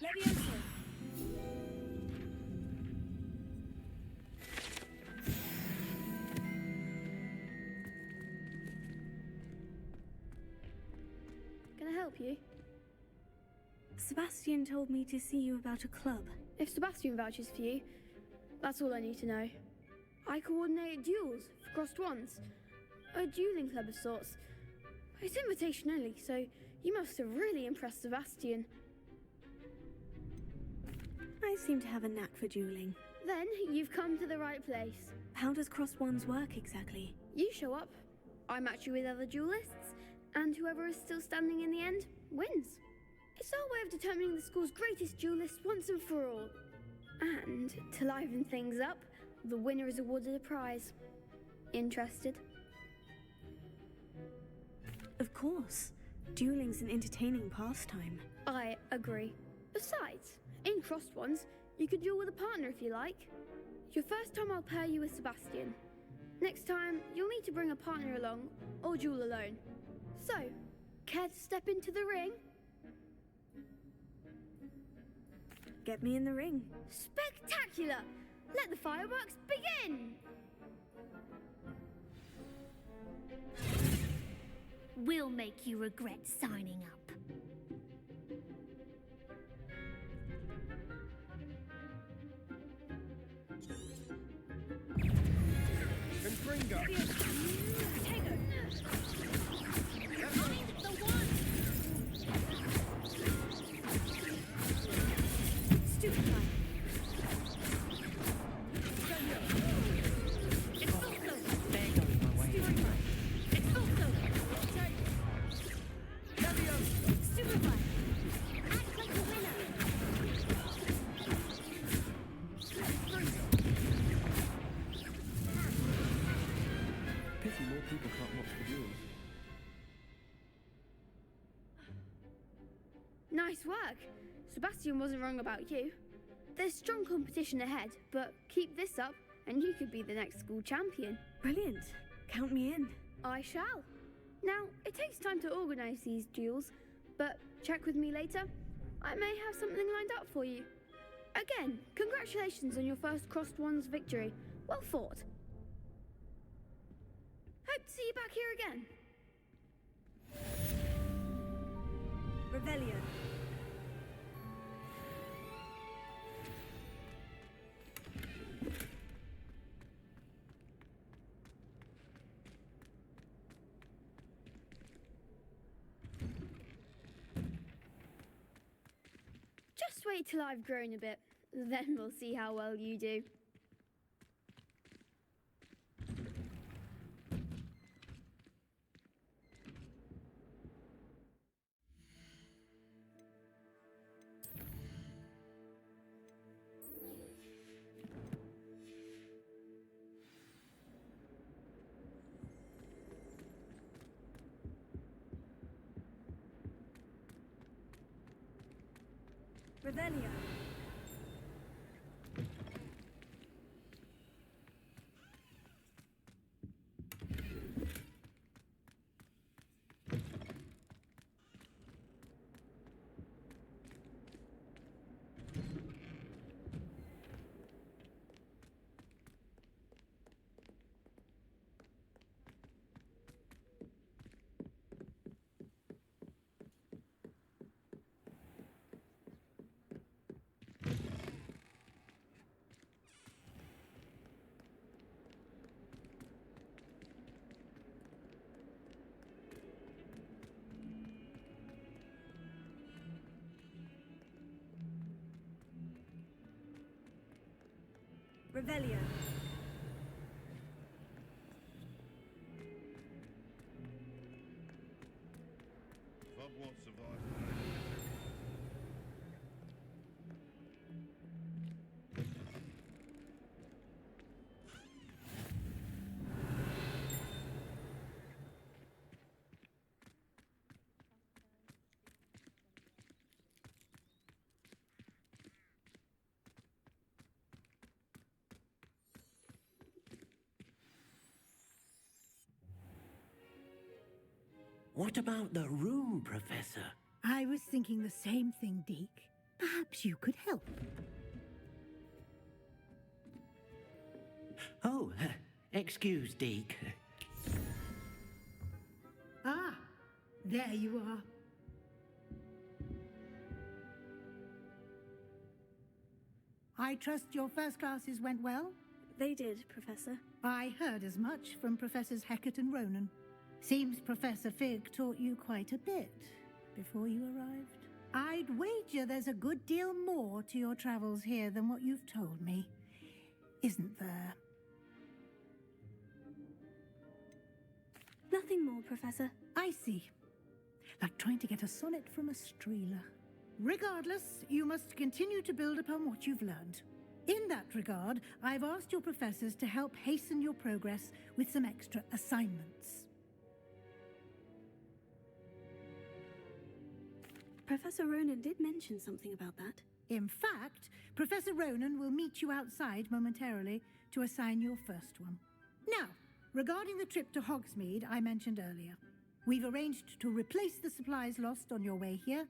Leviosa. Can I help you? Sebastian told me to see you about a club. If Sebastian vouches for you, that's all I need to know. I coordinate duels for crossed ones. A dueling club of sorts. It's invitation only, so you must have really impressed Sebastian. I seem to have a knack for dueling. Then you've come to the right place. How does crossed wands work exactly? You show up, I match you with other duelists, and whoever is still standing in the end wins. It's our way of determining the school's greatest duelist once and for all. And to liven things up, the winner is awarded a prize. Interested? Of course. Dueling's an entertaining pastime. I agree. Besides, in crossed ones, you could duel with a partner if you like. Your first time I'll pair you with Sebastian. Next time, you'll need to bring a partner along, or duel alone. So, care to step into the ring? Get me in the ring. Spectacular! Let the fireworks begin! We'll make you regret signing up. Confringo! Pity more people can't watch the duels. Nice work. Sebastian wasn't wrong about you. There's strong competition ahead, but keep this up and you could be the next school champion. Brilliant. Count me in. I shall. Now, it takes time to organise these duels, but check with me later. I may have something lined up for you. Again, congratulations on your first crossed ones victory. Well fought. Hope to see you back here again. Revelio. Just wait till I've grown a bit, then we'll see how well you do. Revelio. Revelio. Hogwarts survived. What about the room, Professor? I was thinking the same thing, Deke. Perhaps you could help. Oh, excuse, Deke. Ah, there you are. I trust your first classes went well? They did, Professor. I heard as much from Professors Hecat and Ronan. Seems Professor Fig taught you quite a bit before you arrived. I'd wager there's a good deal more to your travels here than what you've told me. Isn't there? Nothing more, Professor. I see. Like trying to get a sonnet from a streeler. Regardless, you must continue to build upon what you've learned. In that regard, I've asked your professors to help hasten your progress with some extra assignments. Professor Ronan did mention something about that. In fact, Professor Ronan will meet you outside momentarily to assign your first one. Now, regarding the trip to Hogsmeade I mentioned earlier, we've arranged to replace the supplies lost on your way here,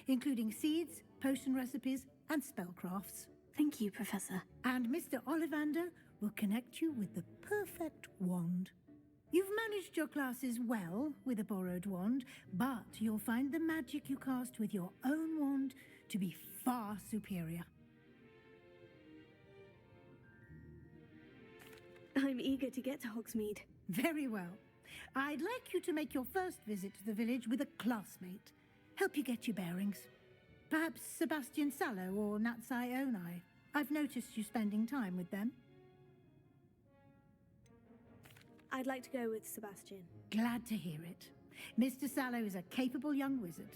including seeds, potion recipes, and spellcrafts. Thank you, Professor. And Mr. Ollivander will connect you with the perfect wand. You've managed your classes well with a borrowed wand, but you'll find the magic you cast with your own wand to be far superior. I'm eager to get to Hogsmeade. Very well. I'd like you to make your first visit to the village with a classmate. Help you get your bearings. Perhaps Sebastian Sallow or Natsai Onai. I've noticed you spending time with them. I'd like to go with Sebastian. Glad to hear it. Mr. Sallow is a capable young wizard,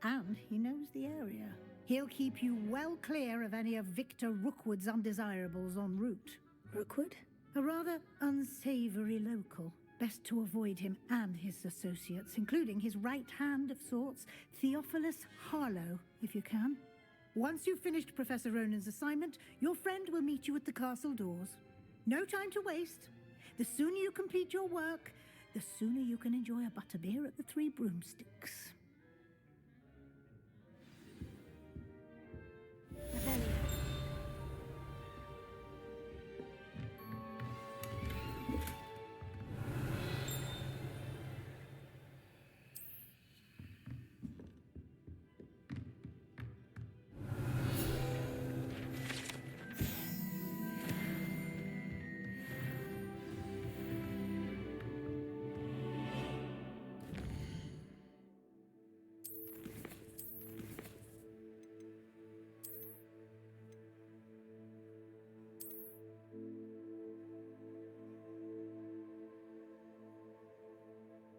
and he knows the area. He'll keep you well clear of any of Victor Rookwood's undesirables en route. Rookwood? A rather unsavory local. Best to avoid him and his associates, including his right hand of sorts, Theophilus Harlow, if you can. Once you've finished Professor Ronan's assignment, your friend will meet you at the castle doors. No time to waste. The sooner you complete your work, the sooner you can enjoy a butterbeer at the Three Broomsticks.